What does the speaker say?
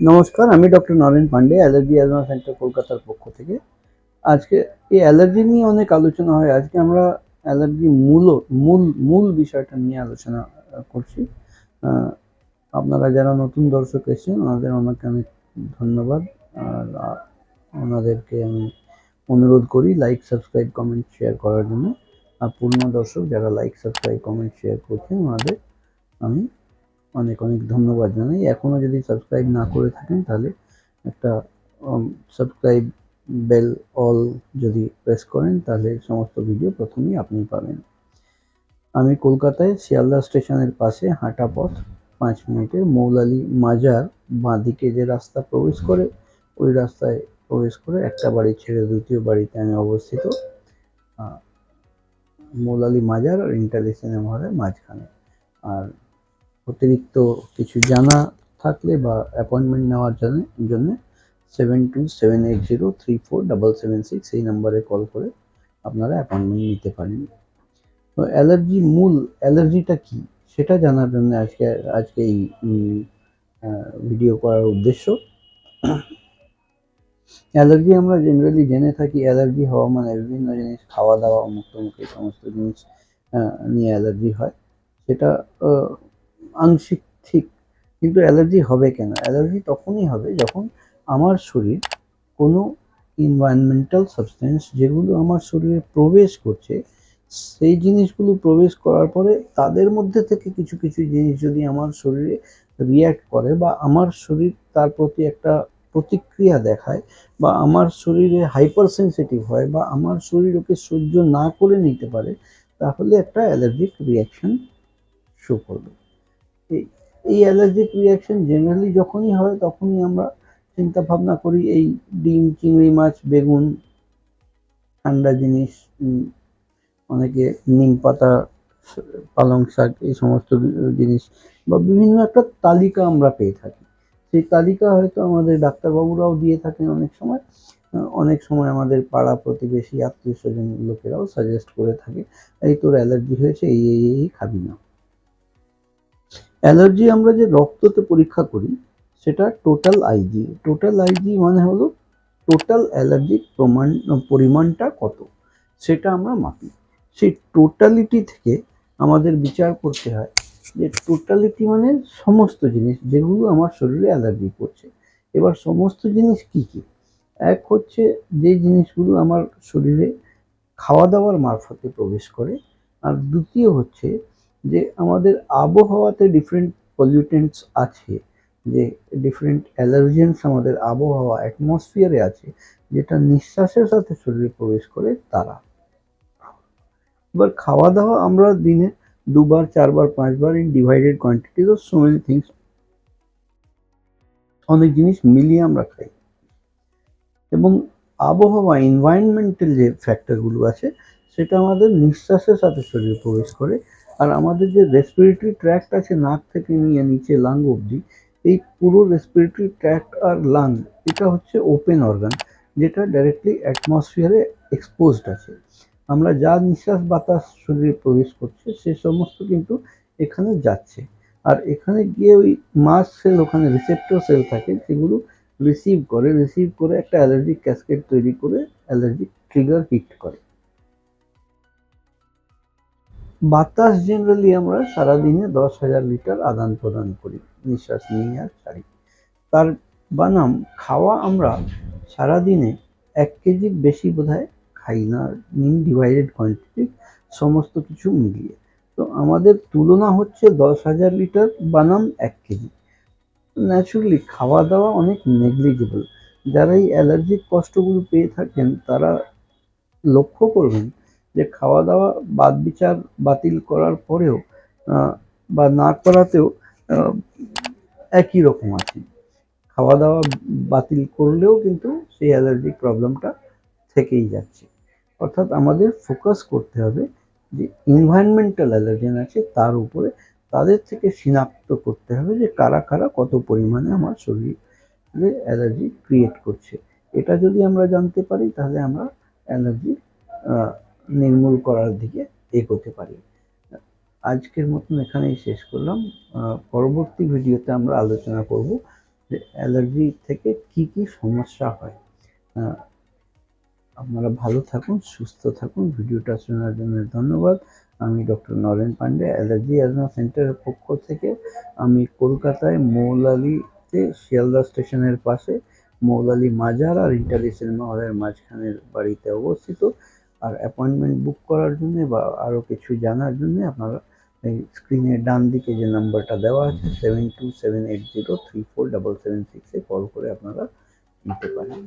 নমস্কার, আমি doctor Naren Pande, allergy asthma centre কলকাতার পক্ষ থেকে। আজকে এই অ্যালার্জি নিয়ে অনেক আলোচনা হয়। আজকে আমরা অ্যালার্জি মূল মূল বিষয়টা নিয়ে আলোচনা করছি। আপনারা যারা নতুন দর্শক এসেছেন ওনাদের অনেক অনেক ধন্যবাদ। আর ওনাদেরকে আমি অনুরোধ করি লাইক, সাবস্ক্রাইব, কমেন্ট, শেয়ার করার জন্য। আর পুরনো দর্শক যারা লাইক, সাবস্ক্রাইব, কমেন্ট, শেয়ার করছেন ওনাদের আমি অনেক অনেক ধন্যবাদ জানাই। এখনো যদি সাবস্ক্রাইব না করে থাকেন তাহলে একটা সাবস্ক্রাইব বেল অল যদি প্রেস করেন তাহলে সমস্ত ভিডিও প্রথমেই আপনি পাবেন। আমি কলকাতায় শিয়ালদা স্টেশনের পাশে হাঁটা পথ 5 মিনিটের মৌলালি মাজার বাঁদিকে যে রাস্তা প্রবেশ করে ওই রাস্তায় প্রবেশ করে একটা বাড়ি ছেড়ে দ্বিতীয় বাড়িতে আমি অবস্থিত। মৌলালি মাজার আর ইন্টালি সিনেমা হলের মাঝখানে। আর অতিরিক্ত কিছু জানা থাকলে বা অ্যাপয়েন্টমেন্ট নেওয়ার জন্য 7278034776 এই নাম্বারে কল করে আপনারা অ্যাপয়েন্টমেন্ট নিতে পারেন। তো অ্যালার্জিটা কি সেটা জানার জন্য আজকে এই ভিডিও করার উদ্দেশ্য। অ্যালার্জি আমরা জেনারেলি জেনে থাকি, অ্যালার্জি হওয়া মানে বিভিন্ন জিনিস খাওয়া দাওয়া মুখোমুখি সমস্ত জিনিস নিয়ে অ্যালার্জি হয়। সেটা আংশিক ঠিক, কিন্তু অ্যালার্জি হবে কেন? অ্যালার্জি তখনই হবে যখন আমার শরীর কোনো এনভায়রনমেন্টাল সাবস্টেন্স যেগুলো আমার শরীরে প্রবেশ করছে সেই জিনিসগুলো প্রবেশ করার পরে তাদের মধ্যে থেকে কিছু কিছু জিনিস যদি আমার শরীরে রিয়্যাক্ট করে বা আমার শরীর তার প্রতি একটা প্রতিক্রিয়া দেখায় বা আমার শরীরে হাইপার সেন্সিটিভ হয় বা আমার শরীর ওকে সহ্য না করে নিতে পারে, তাহলে একটা অ্যালার্জিক রিয়াকশন শো করবে। এই এই অ্যালার্জিক রিয়াকশন জেনারেলি যখনই হয় তখনই আমরা চিন্তা ভাবনা করি এই ডিম, চিংড়ি মাছ, বেগুন, ঠান্ডা জিনিস, অনেকে নিম পাতা, পালং শাক, এই সমস্ত জিনিস বা বিভিন্ন একটা তালিকা আমরা পেয়ে থাকি। সেই তালিকা হয়তো আমাদের ডাক্তারবাবুরাও দিয়ে থাকেন অনেক সময়। অনেক সময় আমাদের পাড়া প্রতিবেশী আত্মীয় স্বজন লোকেরাও সাজেস্ট করে থাকে, এই তোর অ্যালার্জি হয়েছে, এই খাবি না। অ্যালার্জি আমরা যে রক্ততে পরীক্ষা করি সেটা টোটাল আইজি মানে হলো টোটাল অ্যালার্জিক পরিমাণটা কত সেটা আমরা মাপি। সেই টোটালিটি থেকে আমাদের বিচার করতে হয় যে টোটালিটি মানে সমস্ত জিনিস যেগুলো আমার শরীরে অ্যালার্জি করছে। এবার সমস্ত জিনিস কি কি? এক হচ্ছে যে জিনিসগুলো আমার শরীরে খাওয়া দাওয়ার মারফতে প্রবেশ করে। আর দ্বিতীয় হচ্ছে যে আমাদের আবহাওয়াতে ডিফারেন্ট পলিউটেন্টস আছে, যে ডিফারেন্ট অ্যালার্জেন্স আমাদের আবহাওয়া অ্যাটমসফিয়ারে আছে যেটা নিঃশ্বাসের সাথে শরীরে প্রবেশ করে তারা। এবার খাওয়া দাওয়া আমরা দিনে 2 বার 4 বার 5 বার in divided quantities of so many things, অনেক জিনিস মিলিয়ে আমরা খাই। এবং আবহাওয়া এনভায়রনমেন্টাল যে ফ্যাক্টরগুলো আছে সেটা আমাদের নিঃশ্বাসের সাথে শরীরে প্রবেশ করে। আর আমাদের যে রেসপিরেটরি ট্র্যাক্ট আছে নাক থেকে নিয়ে নিচে লাং অবধি, এই পুরো রেসপিরেটরি ট্র্যাক্ট আর লাং এটা হচ্ছে ওপেন অর্গান যেটা ডাইরেক্টলি অ্যাটমসফিয়ারে এক্সপোজড আছে। আমরা যা নিঃশ্বাস বাতাস শরীরে প্রবেশ করছে সে সমস্ত কিন্তু এখানে যাচ্ছে। আর এখানে গিয়ে ওই মাস সেল, ওখানে রিসেপ্টর সেল থাকে যেগুলো রিসিভ করে একটা অ্যালার্জিক ক্যাসকেড তৈরি করে অ্যালার্জিক ট্রিগার হিট করে। বাতাস জেনারেলি আমরা সারাদিনে 10,000 লিটার আদান প্রদান করি, নিঃশ্বাস নিই আর ছাড়ি। তার বানাম খাওয়া আমরা সারাদিনে 1 কেজির বেশি বোধহয় খাই না, ইন ডিভাইডেড কোয়ান্টিটি সমস্ত কিছু মিলিয়ে। তো আমাদের তুলনা হচ্ছে 10,000 লিটার বানাম 1 কেজি। ন্যাচুরালি খাওয়া দাওয়া অনেক নেগলিজেবল। যারা এই অ্যালার্জিক কষ্টগুলো পেয়ে থাকেন তারা লক্ষ্য করবেন যে খাওয়া দাওয়া বাদ বিচার বাতিল করার পরেও বা না করাতেও একই রকম আছে। খাওয়া দাওয়া বাতিল করলেও কিন্তু সেই অ্যালার্জিক প্রবলেমটা থেকেই যাচ্ছে। অর্থাৎ আমাদের ফোকাস করতে হবে যে এনভায়রনমেন্টাল অ্যালার্জেন আছে তার উপরে, তাদের থেকে শনাক্ত করতে হবে যে কারা কারা কত পরিমাণে আমার শরীরে অ্যালার্জি ক্রিয়েট করছে। এটা যদি আমরা জানতে পারি তাহলে আমরা অ্যালার্জি নির্মূল করার দিকে এগোতে পারি। আজকের মতন এখানেই শেষ করলাম। পরবর্তী ভিডিওতে আমরা আলোচনা করব যে অ্যালার্জি থেকে কি কি সমস্যা হয়। আপনারা ভালো থাকুন, সুস্থ থাকুন। ভিডিওটা শোনার জন্য ধন্যবাদ। আমি doctor Naren Pande, allergy asthma সেন্টারের পক্ষ থেকে। আমি কলকাতায় মৌলালিতে শিয়ালদা স্টেশনের পাশে মৌলালি মাজার আর ইন্টালি সিনেমা হলের মাঝখানের বাড়িতে অবস্থিত। আর অ্যাপয়েন্টমেন্ট বুক করার জন্য বা আরও কিছু জানার জন্য আপনারা এই স্ক্রিনের ডান দিকে যে নাম্বারটা দেওয়া আছে 7278034776 কল করে আপনারা নিতে পারেন।